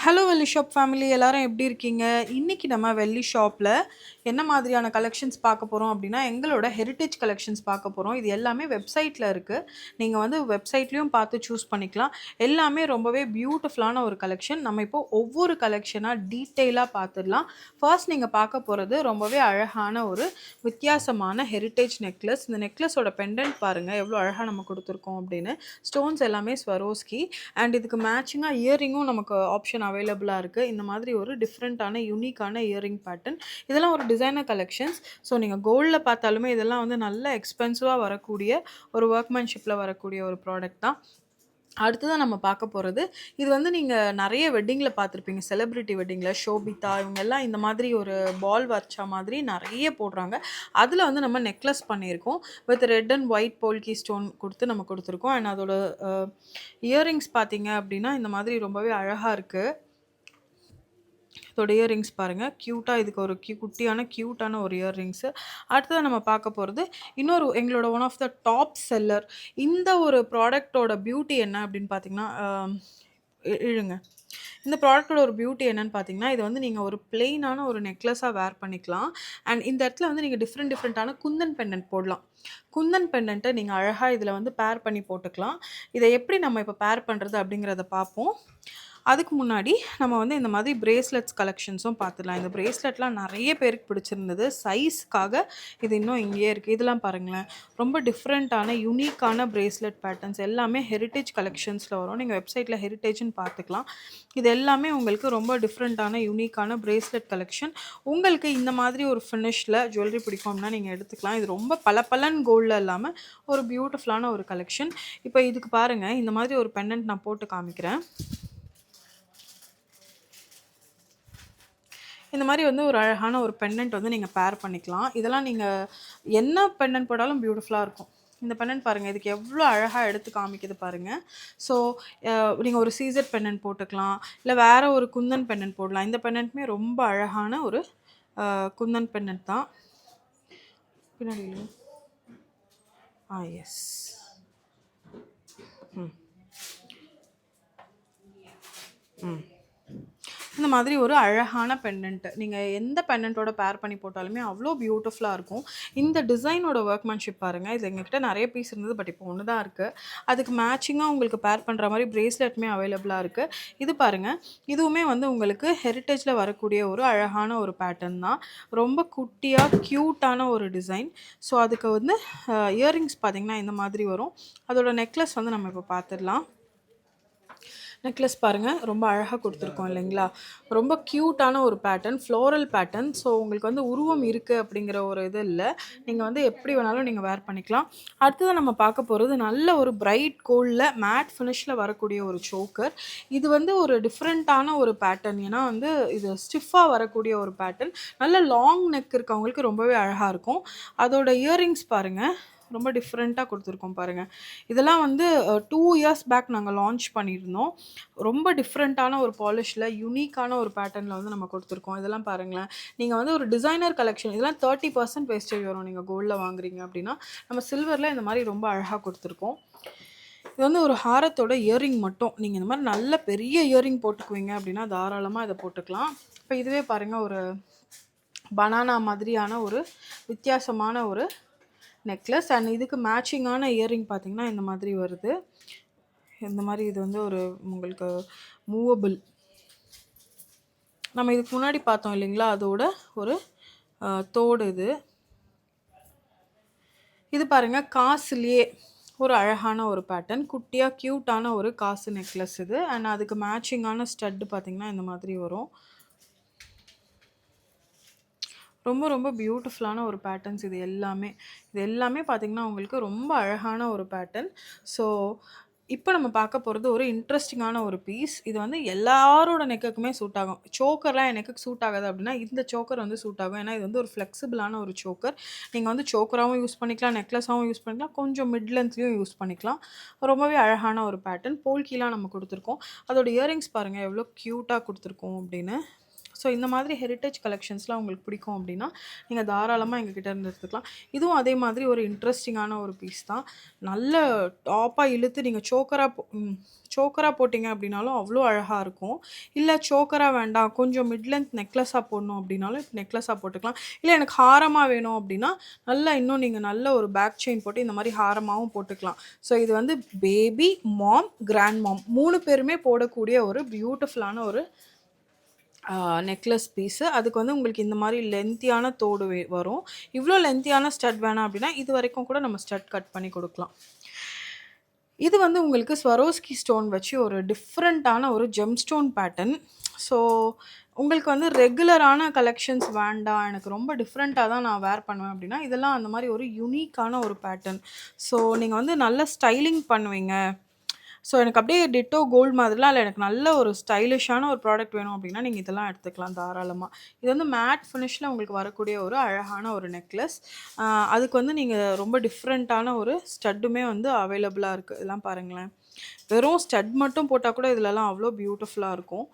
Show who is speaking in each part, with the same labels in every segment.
Speaker 1: Hello வெள்ளி shop family எல்லாரும் எப்படி இருக்கீங்க? இன்னைக்கு நம்ம வெள்ளி ஷாப்ல என்ன மாதிரியான கலெக்ஷன்ஸ் பார்க்க போறோம் அப்படின்னா, எங்களோட ஹெரிடேஜ் கலெக்ஷன்ஸ் பார்க்க போறோம். இது எல்லாமே வெப்சைட்ல இருக்கு. நீங்க வந்து வெப்சைட்லயும் பார்த்து சூஸ் பண்ணிக்கலாம். எல்லாமே ரொம்பவே பியூட்டிஃபுல்லான ஒரு கலெக்ஷன். நம்ம இப்போ ஒவ்வொரு கலெக்ஷனா டீட்டெயிலா பார்த்துடலாம். ஃபர்ஸ்ட் நீங்க பார்க்க போறது ரொம்பவே அழகான ஒரு வித்தியாசமான ஹெரிடேஜ் நெக்லஸ். இந்த நெக்லஸோட பெண்டன்ட் பாருங்க எவ்வளோ அழகா நம்ம கொடுத்துருக்கோம் அப்படின்னு. ஸ்டோன்ஸ் எல்லாமே ஸ்வரோஸ்கி அண்ட் இதுக்கு மேட்சிங்கா இயரிங்கும் நமக்கு ஆப்ஷன் அவைலபிளா இருக்கு. இந்த மாதிரி ஒரு டிஃப்ரெண்ட்டான யூனிக்கான இயரிங் பேட்டர்ன். இதெல்லாம் ஒரு டிசைனர் கலெக்ஷன்ஸ். ஸோ நீங்க கோல்ட்ல பார்த்தாலுமே இதெல்லாம் வந்து நல்ல எக்ஸ்பென்சிவா வரக்கூடிய ஒரு ஒர்க்மேன்ஷிப்ல வரக்கூடிய ஒரு ப்ராடக்ட் தான். அடுத்ததா நம்ம பார்க்க போறது, இது வந்து நீங்க நெறைய வெட்டிங்ல பார்த்துருப்பீங்க. செலிபிரிட்டி வெட்டிங்ல ஷோபிதா இவங்கெல்லாம் இந்த மாதிரி ஒரு பால் வச்ச மாதிரி நெறைய போடுறாங்க. அதில வந்து நம்ம நெக்லஸ் பண்ணியிருக்கோம். With red and white polki stone குடுத்து நம்ம குடுத்துருக்கோம். அண்ட் அதோட அ இயரிங்ஸ் பார்த்தீங்க அப்டின்னா, இந்த மாதிரி ரொம்பவே அழகா இருக்கு. இதோட இயரிங்ஸ் பாருங்க. கியூட்டா இதுக்கு ஒரு குட்டியான கியூட்டான ஒரு இயரிங்ஸு. அடுத்ததா நம்ம பார்க்க போறது, இன்னொரு எங்களோட one of the top seller. இந்த ஒரு ப்ராடக்ட்டோட பியூட்டி என்ன அப்படின்னு பார்த்தீங்கன்னா, இழுங்க. இந்த ப்ராடக்ட்டோட ஒரு பியூட்டி என்னன்னு பார்த்தீங்கன்னா, இது வந்து நீங்க ஒரு பிளெயினான ஒரு நெக்லஸா வேர் பண்ணிக்கலாம். அண்ட் இந்த இடத்துல வந்து நீங்க டிஃப்ரெண்ட்டான குந்தன் பெண்டன்ட் போடலாம். குந்தன் பெண்டன்ட்ட நீங்க அழகா இதில வந்து பேர் பண்ணி போட்டுக்கலாம். இத எப்படி நம்ம இப்ப பேர் பண்றது அப்படிங்கிறத பார்ப்போம். அதுக்கு முன்னாடி நம்ம வந்து இந்த மாதிரி பிரேஸ்லெட்ஸ் கலெக்ஷன்ஸும் பார்த்துடலாம். இந்த பிரேஸ்லெட்லாம் நெறைய பேருக்கு பிடிச்சிருந்தது. சைஸ்க்காக இது இன்னும் இங்கேயே இருக்கு. இதெல்லாம் பாருங்களேன். ரொம்ப டிஃப்ரெண்ட்டான யூனிக்கான பிரேஸ்லெட் பேட்டர்ன்ஸ் எல்லாமே ஹெரிடேஜ் கலெக்ஷன்ஸ்ல வரும். நீங்க வெப்சைட்ல ஹெரிடேஜ்ன்னு பார்த்துக்கலாம். இது எல்லாமே உங்களுக்கு ரொம்ப டிஃப்ரெண்ட்டான யூனிக்கான பிரேஸ்லெட் கலெக்ஷன். உங்களுக்கு இந்த மாதிரி ஒரு ஃபினிஷ்ல ஜுவல்லரி பிடிக்கும் அப்படின்னா நீங்க எடுத்துக்கலாம். இது ரொம்ப பளபளன்னு கோல்ட்ல இல்லாம ஒரு பியூட்டிஃபுல்லான ஒரு கலெக்ஷன். இப்போ இதுக்கு பாருங்க, இந்த மாதிரி ஒரு பெண்டன்ட் நான் போட்டு காமிக்கிறேன். இந்த மாதிரி வந்து ஒரு அழகான ஒரு பெண்டன்ட் வந்து நீங்கள் பேர் பண்ணிக்கலாம். இதெல்லாம் நீங்கள் என்ன பெண்டன்ட் போட்டாலும் பியூட்டிஃபுல்லாக இருக்கும். இந்த பெண்டன்ட் பாருங்கள், இதுக்கு எவ்வளோ அழகாக எடுத்து காமிக்குது பாருங்கள். ஸோ நீங்கள் ஒரு சீசர் பெண்டன்ட் போட்டுக்கலாம், இல்லை வேறு ஒரு குந்தன் பெண்டன்ட் போடலாம். இந்த பெண்டன்ட்டுமே ரொம்ப அழகான ஒரு குந்தன் பெண்டன்ட் தான். பின்னாடி எஸ். ம் ம் இந்த மாதிரி ஒரு அழகான பெண்டன்ட். நீங்கள் எந்த பெண்டன்ட்டோட பேர் பண்ணி போட்டாலுமே அவ்வளோ பியூட்டிஃபுல்லாக இருக்கும். இந்த டிசைனோட ஒர்க்மேன்ஷிப் பாருங்கள். இது எங்ககிட்ட நிறைய பீஸ் இருந்தது, பட் இப்போ ஒன்று தான் இருக்குது. அதுக்கு மேட்சிங்காக உங்களுக்கு பேர் பண்ணுற மாதிரி பிரேஸ்லெட்டுமே அவைலபிளாக இருக்குது. இது பாருங்கள், இதுவுமே வந்து உங்களுக்கு ஹெரிட்டேஜில் வரக்கூடிய ஒரு அழகான ஒரு பேட்டர்ன் தான். ரொம்ப குட்டியாக க்யூட்டான ஒரு டிசைன். ஸோ அதுக்கு வந்து இயரிங்ஸ் பார்த்திங்கன்னா இந்த மாதிரி வரும். அதோட நெக்லஸ் வந்து நம்ம இப்போ பார்த்துடலாம். நெக்லஸ் பாருங்கள், ரொம்ப அழகாக கொடுத்துருக்கோம் இல்லைங்களா? ரொம்ப க்யூட்டான ஒரு பேட்டர்ன், ஃப்ளோரல் பேட்டர்ன். ஸோ உங்களுக்கு வந்து உருவம் இருக்குது அப்படிங்கிற ஒரு இது இல்லை. நீங்கள் வந்து எப்படி வேணாலும் நீங்கள் வேர் பண்ணிக்கலாம். அடுத்தது நம்ம பார்க்க போகிறது நல்ல ஒரு பிரைட் கோல்டில் மேட் ஃபினிஷில் வரக்கூடிய ஒரு சோக்கர். இது வந்து ஒரு டிஃப்ரெண்ட்டான ஒரு பேட்டர்ன். ஏன்னா வந்து இது ஸ்டிஃபாக வரக்கூடிய ஒரு பேட்டர்ன். நல்ல லாங் நெக் இருக்கவங்களுக்கு ரொம்பவே அழகாக இருக்கும். அதோட இயரிங்ஸ் பாருங்கள், ரொம்ப டிஃப்ரெண்ட்டாக கொடுத்துருக்கோம் பாருங்கள். இதெல்லாம் வந்து 2 இயர்ஸ் பேக் நாங்கள் லான்ச் பண்ணியிருந்தோம். ரொம்ப டிஃப்ரெண்ட்டான ஒரு பாலிஷில் யூனிக்கான ஒரு பேட்டர்னில் வந்து நம்ம கொடுத்துருக்கோம். இதெல்லாம் பாருங்களேன். நீங்கள் வந்து ஒரு டிசைனர் கலெக்ஷன், இதெல்லாம் 30% வேஸ்டேஜ் வரும் நீங்கள் கோல்டில் வாங்குறீங்க அப்படின்னா. நம்ம சில்வரில் இந்த மாதிரி ரொம்ப அழகாக கொடுத்துருக்கோம். இது வந்து ஒரு ஹாரத்தோட இயரிங் மட்டும். நீங்கள் இந்த மாதிரி நல்ல பெரிய இயரிங் போட்டுக்குவீங்க அப்படின்னா தாராளமாக இதை போட்டுக்கலாம். இப்போ இதுவே பாருங்கள், ஒரு பனானா மாதிரியான ஒரு வித்தியாசமான ஒரு நெக்லஸ். அண்ட் இதுக்கு மேட்சிங்கான இயரிங் பார்த்திங்கன்னா இந்த மாதிரி வருது. இந்த மாதிரி இது வந்து ஒரு உங்களுக்கு மூவபிள். நம்ம இதுக்கு முன்னாடி பார்த்தோம் இல்லைங்களா, அதோட ஒரு தோடு இது. இது பாருங்கள், காசுலேயே ஒரு அழகான ஒரு பேட்டர்ன், குட்டியாக க்யூட்டான ஒரு காசு நெக்லஸ் இது. அண்ட் அதுக்கு மேட்சிங்கான ஸ்டட்டு பார்த்திங்கன்னா இந்த மாதிரி வரும். ரொம்ப ரொம்ப பியூட்டிஃபுல்லான ஒரு பேட்டர்ன்ஸ் இது எல்லாமே. இது எல்லாமே பார்த்திங்கன்னா உங்களுக்கு ரொம்ப அழகான ஒரு பேட்டர்ன். ஸோ இப்போ நம்ம பார்க்க போகிறது ஒரு இன்ட்ரெஸ்டிங்கான ஒரு பீஸ். இது வந்து எல்லாரோட நெக்குக்குமே சூட் ஆகும். சோக்கர்லாம் எனக்கு சூட் ஆகாது அப்படின்னா இந்த சோக்கர் வந்து சூட் ஆகும். ஏன்னா இது வந்து ஒரு ஃப்ளெக்சிபிளான ஒரு சோக்கர். நீங்கள் வந்து சோக்கராகவும் யூஸ் பண்ணிக்கலாம், நெக்லஸாகவும் யூஸ் பண்ணிக்கலாம், கொஞ்சம் மிட் லென்த்லேயும் யூஸ் பண்ணிக்கலாம். ரொம்பவே அழகான ஒரு பேட்டர்ன். போல்கீலாம் நம்ம கொடுத்துருக்கோம். அதோட இயரிங்ஸ் பாருங்கள் எவ்வளோ க்யூட்டாக கொடுத்துருக்கோம் அப்படின்னு. ஸோ இந்த மாதிரி ஹெரிட்டேஜ் கலெக்ஷன்ஸ்லாம் உங்களுக்கு பிடிக்கும் அப்படின்னா நீங்கள் தாராளமாக எங்ககிட்ட இருந்து எடுத்துக்கலாம். இதுவும் அதே மாதிரி ஒரு இன்ட்ரெஸ்டிங்கான ஒரு பீஸ் தான். நல்ல டாப்பாக இழுத்து நீங்கள் சோக்கரா போட்டிங்க அப்படின்னாலும் அவ்வளோ அழகாக இருக்கும். இல்லை சோக்கரா வேண்டாம், கொஞ்சம் மிட் லென்த் நெக்லஸாக போடணும் அப்படின்னாலும் இப்போ நெக்லஸாக போட்டுக்கலாம். இல்லை எனக்கு ஹாரமாக வேணும் அப்படின்னா நல்லா இன்னும் நீங்கள் நல்ல ஒரு பேக் செயின் போட்டு இந்த மாதிரி ஹாரமாகவும் போட்டுக்கலாம். ஸோ இது வந்து பேபி, மாம், கிராண்ட் மாம் 3 பேருமே போடக்கூடிய ஒரு பியூட்டிஃபுல்லான ஒரு நெக்லஸ் பீஸு. அதுக்கு வந்து உங்களுக்கு இந்த மாதிரி லென்த்தியான தோடு வரும். இவ்வளோ லென்த்தியான ஸ்டட் வேணாம் அப்படின்னா இது வரைக்கும் கூட நம்ம ஸ்டட் கட் பண்ணி கொடுக்கலாம். இது வந்து உங்களுக்கு ஸ்வரோஸ்கி ஸ்டோன் வச்சு ஒரு டிஃப்ரெண்ட்டான ஒரு ஜெம் ஸ்டோன் பேட்டர்ன். ஸோ உங்களுக்கு வந்து ரெகுலரான கலெக்ஷன்ஸ் வேண்டாம், எனக்கு ரொம்ப டிஃப்ரெண்ட்டாக தான் நான் வேர் பண்ணுவேன் அப்படின்னா இதெல்லாம் அந்த மாதிரி ஒரு யூனிக்கான ஒரு பேட்டர்ன். ஸோ நீங்கள் வந்து நல்ல ஸ்டைலிங் பண்ணுவீங்க, ஸோ எனக்கு அப்படியே டிட்டோ கோல்டு மாதிரிலாம் இல்லை, எனக்கு நல்ல ஒரு ஸ்டைலிஷான ஒரு ப்ராடக்ட் வேணும் அப்படின்னா நீங்கள் இதெல்லாம் எடுத்துக்கலாம் தாராளமாக. இது வந்து மேட் ஃபினிஷில் உங்களுக்கு வரக்கூடிய ஒரு அழகான ஒரு நெக்லஸ். அதுக்கு வந்து நீங்கள் ரொம்ப டிஃப்ரெண்ட்டான ஒரு ஸ்டட்டுமே வந்து அவைலபிளாக இருக்குது. இதெல்லாம் பாருங்களேன், வெறும் ஸ்டட் மட்டும் போட்டால் கூட இதிலலாம் அவ்வளோ பியூட்டிஃபுல்லாக இருக்கும்.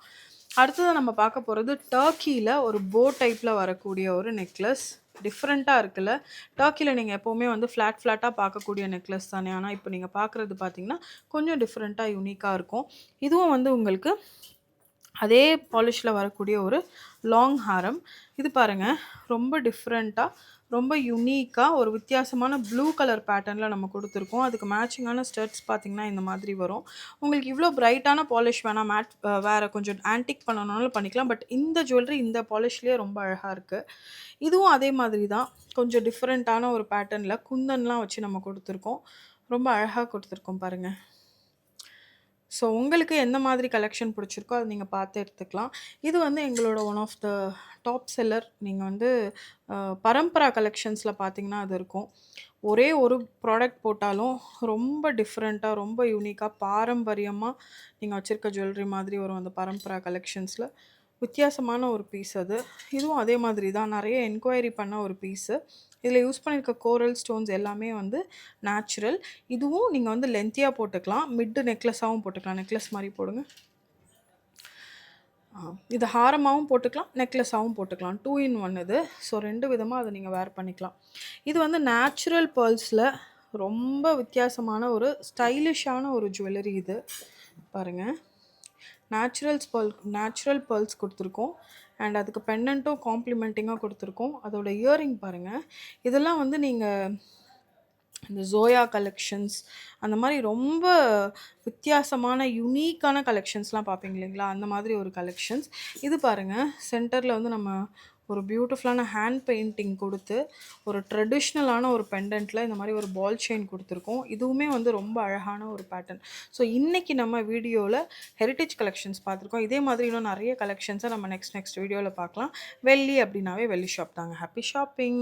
Speaker 1: அடுத்தது நம்ம பார்க்க போகிறது டர்க்கியில் ஒரு போ டைப்பில் வரக்கூடிய ஒரு நெக்லஸ். டிஃப்ரெண்ட்டாக இருக்குல்ல. டர்க்கியில் நீங்கள் எப்போவுமே வந்து ஃப்ளாட்டாக பார்க்கக்கூடிய நெக்லஸ் தானே, ஆனால் இப்போ நீங்கள் பார்க்குறது பார்த்தீங்கன்னா கொஞ்சம் டிஃப்ரெண்ட்டாக யூனிக்காக இருக்கும். இதுவும் வந்து உங்களுக்கு அதே பாலிஷில் வரக்கூடிய ஒரு லாங் ஹாரம். இது பாருங்கள், ரொம்ப டிஃப்ரெண்ட்டாக ரொம்ப யூனிக்காக ஒரு வித்தியாசமான ப்ளூ கலர் பேட்டர்னில் நம்ம கொடுத்துருக்கோம். அதுக்கு மேட்சிங்கான ஸ்டட்ஸ் பார்த்திங்கன்னா இந்த மாதிரி வரும். உங்களுக்கு இவ்வளோ பிரைட்டான பாலிஷ் வேணாம், மேட் வேறு கொஞ்சம் ஆன்டிக் பண்ணணும்னாலும் பண்ணிக்கலாம். பட் இந்த ஜுவல்லரி இந்த பாலிஷ்லேயே ரொம்ப அழகாக இருக்குது. இதுவும் அதே மாதிரி தான், கொஞ்சம் டிஃப்ரெண்ட்டான ஒரு பேட்டர்னில் குந்தன்லாம் வச்சு நம்ம கொடுத்துருக்கோம். ரொம்ப அழகாக கொடுத்துருக்கோம் பாருங்கள். ஸோ உங்களுக்கு எந்த மாதிரி கலெக்ஷன் பிடிச்சிருக்கோ அதை நீங்கள் பார்த்து எடுத்துக்கலாம். இது வந்து எங்களோட one of the top seller. நீங்கள் வந்து பரம்பரா கலெக்ஷன்ஸில் பார்த்தீங்கன்னா அது இருக்கும். ஒரே ஒரு ப்ராடக்ட் போட்டாலும் ரொம்ப டிஃப்ரெண்ட்டாக ரொம்ப யூனிக்காக பாரம்பரியமாக நீங்கள் வச்சுருக்க ஜுவல்லரி மாதிரி வரும். அந்த பரம்பரா கலெக்ஷன்ஸில் வித்தியாசமான ஒரு பீஸ் அது. இதுவும் அதே மாதிரி தான், நிறைய என்கொயரி பண்ண ஒரு பீஸு. இதில் யூஸ் பண்ணியிருக்க கோரல் ஸ்டோன்ஸ் எல்லாமே வந்து நேச்சுரல். இதுவும் நீங்கள் வந்து லென்த்தியாக போட்டுக்கலாம், மிட்டு நெக்லஸாகவும் போட்டுக்கலாம். நெக்லஸ் மாதிரி போடுங்க. இது ஹாரமாகவும் போட்டுக்கலாம், நெக்லஸாகவும் போட்டுக்கலாம். 2 in 1 இது. ஸோ 2 விதமாக அதை நீங்கள் வேர் பண்ணிக்கலாம். இது வந்து நேச்சுரல் பேர்ல்ஸில் ரொம்ப வித்தியாசமான ஒரு ஸ்டைலிஷான ஒரு ஜுவல்லரி இது. பாருங்கள், நேச்சுரல் பேர்ல்ஸ் கொடுத்துருக்கோம். அண்ட் அதுக்கு பெண்டன்ட்டும் காம்ப்ளிமெண்டிங்காக கொடுத்துருக்கோம். அதோட இயரிங் பாருங்கள். இதெல்லாம் வந்து நீங்கள் இந்த ஜோயா கலெக்ஷன்ஸ் அந்த மாதிரி ரொம்ப வித்தியாசமான யூனிக்கான கலெக்ஷன்ஸ்லாம் பார்ப்பீங்க இல்லைங்களா, அந்த மாதிரி ஒரு கலெக்ஷன்ஸ். இது பாருங்கள், சென்டரில் வந்து நம்ம ஒரு பியூட்டிஃபுல்லான ஹேண்ட் பெயிண்டிங் கொடுத்து ஒரு ட்ரெடிஷ்னலான ஒரு பெண்டன்ட்டில் இந்த மாதிரி ஒரு பால் செயின் கொடுத்துருக்கோம். இதுவுமே வந்து ரொம்ப அழகான ஒரு பேட்டர்ன். ஸோ இன்றைக்கி நம்ம வீடியோவில் ஹெரிட்டேஜ் கலெக்ஷன்ஸ் பார்த்துருக்கோம். இதே மாதிரி இன்னும் நிறைய கலெக்ஷன்ஸை நம்ம நெக்ஸ்ட் வீடியோவில் பார்க்கலாம். வெள்ளி அப்படின்னாவே வெள்ளி ஷாப் தாங்க. Happy shopping.